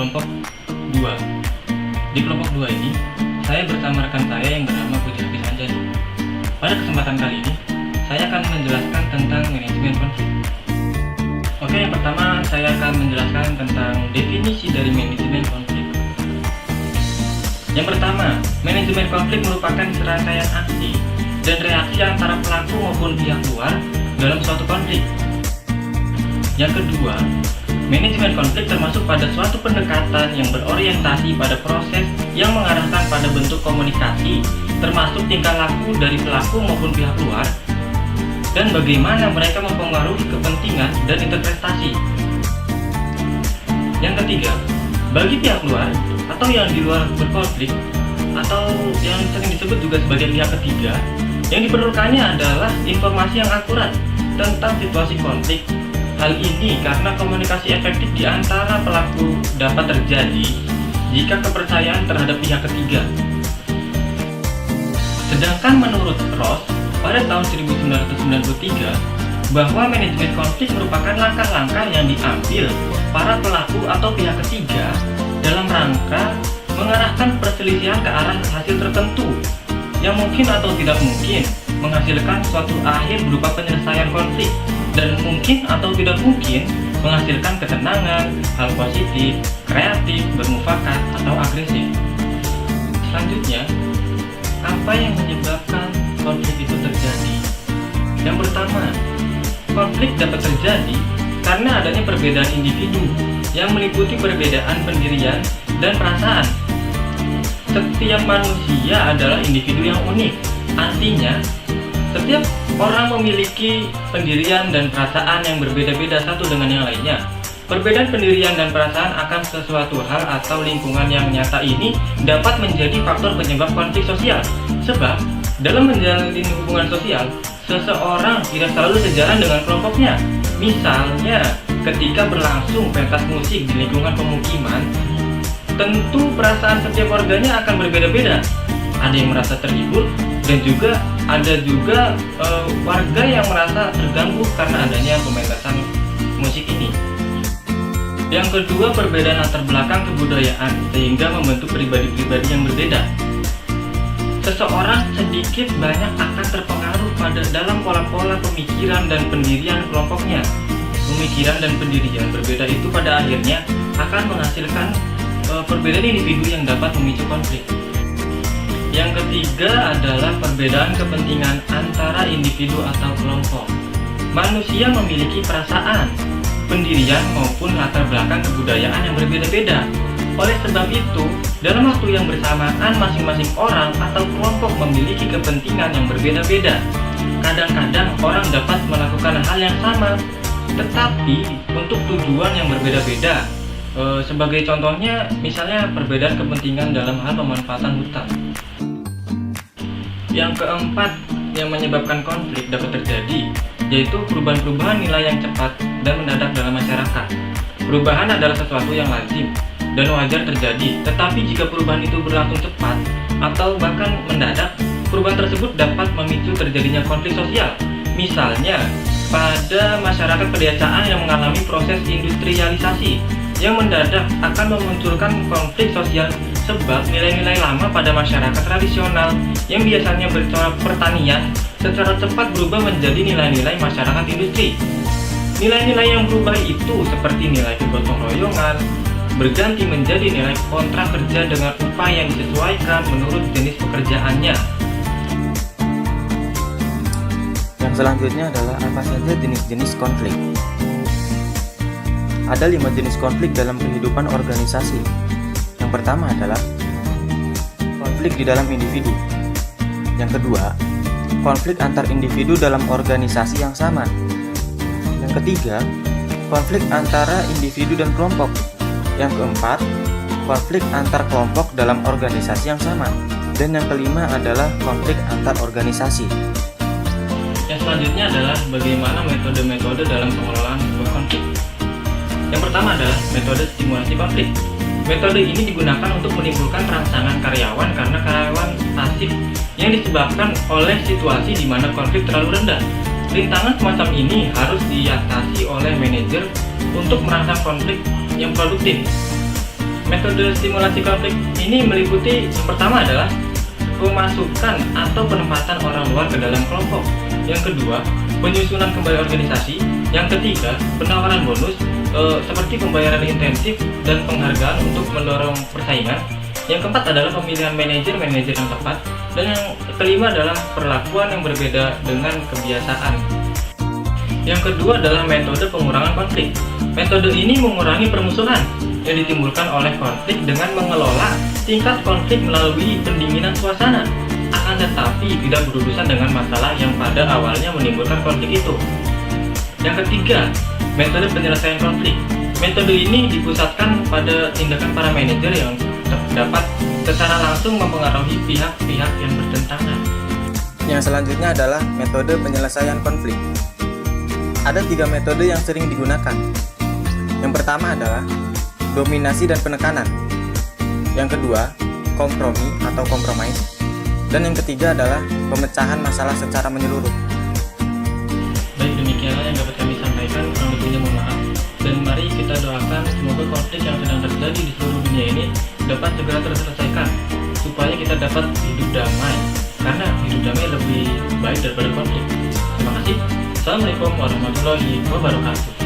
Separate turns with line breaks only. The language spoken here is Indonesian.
kelompok 2. Di kelompok 2 ini, saya bersama rekan saya yang bernama Putri Anjani. Pada kesempatan kali ini, saya akan menjelaskan tentang manajemen konflik. Oke, yang pertama saya akan menjelaskan tentang definisi dari manajemen konflik. Yang pertama, manajemen konflik merupakan serangkaian aksi dan reaksi antara pelaku maupun pihak luar dalam suatu konflik. Yang kedua, manajemen konflik termasuk pada suatu pendekatan yang berorientasi pada proses yang mengarahkan pada bentuk komunikasi, termasuk tingkah laku dari pelaku maupun pihak luar, dan bagaimana mereka mempengaruhi kepentingan dan interpretasi. Yang ketiga, bagi pihak luar atau yang di luar berkonflik, atau yang sering disebut juga sebagai pihak ketiga, yang diperlukannya adalah informasi yang akurat tentang situasi konflik. Hal ini karena komunikasi efektif di antara pelaku dapat terjadi jika kepercayaan terhadap pihak ketiga. Sedangkan menurut Ross pada tahun 1993 bahwa manajemen konflik merupakan langkah-langkah yang diambil para pelaku atau pihak ketiga dalam rangka mengarahkan perselisihan ke arah hasil tertentu yang mungkin atau tidak mungkin menghasilkan suatu akhir berupa penyelesaian konflik, dan mungkin atau tidak mungkin menghasilkan ketenangan, hal positif, kreatif, bermufakat, atau agresif. Selanjutnya, apa yang menyebabkan konflik itu terjadi? Yang pertama, konflik dapat terjadi karena adanya perbedaan individu yang meliputi perbedaan pendirian dan perasaan. Setiap manusia adalah individu yang unik, artinya setiap orang memiliki pendirian dan perasaan yang berbeda-beda satu dengan yang lainnya. Perbedaan pendirian dan perasaan akan sesuatu hal atau lingkungan yang nyata ini dapat menjadi faktor penyebab konflik sosial. Sebab, dalam menjalin hubungan sosial, seseorang tidak selalu sejalan dengan kelompoknya. Misalnya, ketika berlangsung pentas musik di lingkungan pemukiman, tentu perasaan setiap warganya akan berbeda-beda. Ada yang merasa terhibur, dan juga ada warga yang merasa terganggu karena adanya pementasan musik ini. Yang kedua, perbedaan latar belakang kebudayaan sehingga membentuk pribadi-pribadi yang berbeda. Seseorang sedikit banyak akan terpengaruh dalam pola-pola pemikiran dan pendirian kelompoknya. Pemikiran dan pendirian berbeda itu pada akhirnya akan menghasilkan perbedaan individu yang dapat memicu konflik. Yang ketiga adalah perbedaan kepentingan antara individu atau kelompok. Manusia memiliki perasaan, pendirian maupun latar belakang kebudayaan yang berbeda-beda. Oleh sebab itu, dalam waktu yang bersamaan masing-masing orang atau kelompok memiliki kepentingan yang berbeda-beda. Kadang-kadang orang dapat melakukan hal yang sama, tetapi untuk tujuan yang berbeda-beda. Sebagai contohnya, misalnya perbedaan kepentingan dalam hal pemanfaatan hutan. Yang keempat yang menyebabkan konflik dapat terjadi, yaitu perubahan-perubahan nilai yang cepat dan mendadak dalam masyarakat. Perubahan adalah sesuatu yang lazim dan wajar terjadi, tetapi jika perubahan itu berlangsung cepat atau bahkan mendadak, perubahan tersebut dapat memicu terjadinya konflik sosial. Misalnya, pada masyarakat pedesaan yang mengalami proses industrialisasi yang mendadak akan memunculkan konflik sosial sebab nilai-nilai lama pada masyarakat tradisional yang biasanya bercorak pertanian secara cepat berubah menjadi nilai-nilai masyarakat industri. Nilai-nilai yang berubah itu seperti nilai kegotong royongan berganti menjadi nilai kontrak kerja dengan upah yang disesuaikan menurut jenis pekerjaannya.
Yang selanjutnya adalah apa saja jenis-jenis konflik. Ada 5 jenis konflik dalam kehidupan organisasi. Yang pertama adalah konflik di dalam individu. Yang kedua, konflik antar individu dalam organisasi yang sama. Yang ketiga, konflik antara individu dan kelompok. Yang keempat, konflik antar kelompok dalam organisasi yang sama. Dan yang kelima adalah konflik antar organisasi.
Yang selanjutnya adalah bagaimana metode-metode dalam pengelolaan sebuah konflik. Yang pertama adalah metode stimulasi konflik. Metode ini digunakan untuk menimbulkan rangsangan karyawan karena karyawan pasif yang disebabkan oleh situasi di mana konflik terlalu rendah. Rintangan semacam ini harus diatasi oleh manajer untuk merangsang konflik yang produktif. Metode simulasi konflik ini meliputi yang pertama adalah pemasukan atau penempatan orang luar ke dalam kelompok. Yang kedua, penyusunan kembali organisasi. Yang ketiga, penawaran bonus seperti pembayaran intensif dan penghargaan untuk mendorong persaingan. Yang keempat adalah pemilihan manajer yang tepat. Dan yang kelima adalah perlakuan yang berbeda dengan kebiasaan. Yang kedua adalah metode pengurangan konflik. Metode ini mengurangi permusuhan yang ditimbulkan oleh konflik dengan mengelola tingkat konflik melalui pendinginan suasana, akan tetapi tidak berurusan dengan masalah yang pada awalnya menimbulkan konflik itu. Yang ketiga, metode penyelesaian konflik. Metode ini dipusatkan pada tindakan para manajer yang dapat secara langsung mempengaruhi pihak-pihak yang bertentangan.
Yang selanjutnya adalah metode penyelesaian konflik. Ada 3 metode yang sering digunakan. Yang pertama adalah dominasi dan penekanan. Yang kedua, kompromi atau compromise. Dan yang ketiga adalah pemecahan masalah secara menyeluruh.
Baik, demikianlah yang dapat kami sampaikan, kurang lebihnya mohon maaf. Dan mari kita doakan semoga konflik yang sedang terjadi di seluruh dunia ini dapat segera terselesaikan, supaya kita dapat hidup damai, karena hidup damai lebih baik daripada konflik. Terima kasih. Assalamualaikum warahmatullahi wabarakatuh.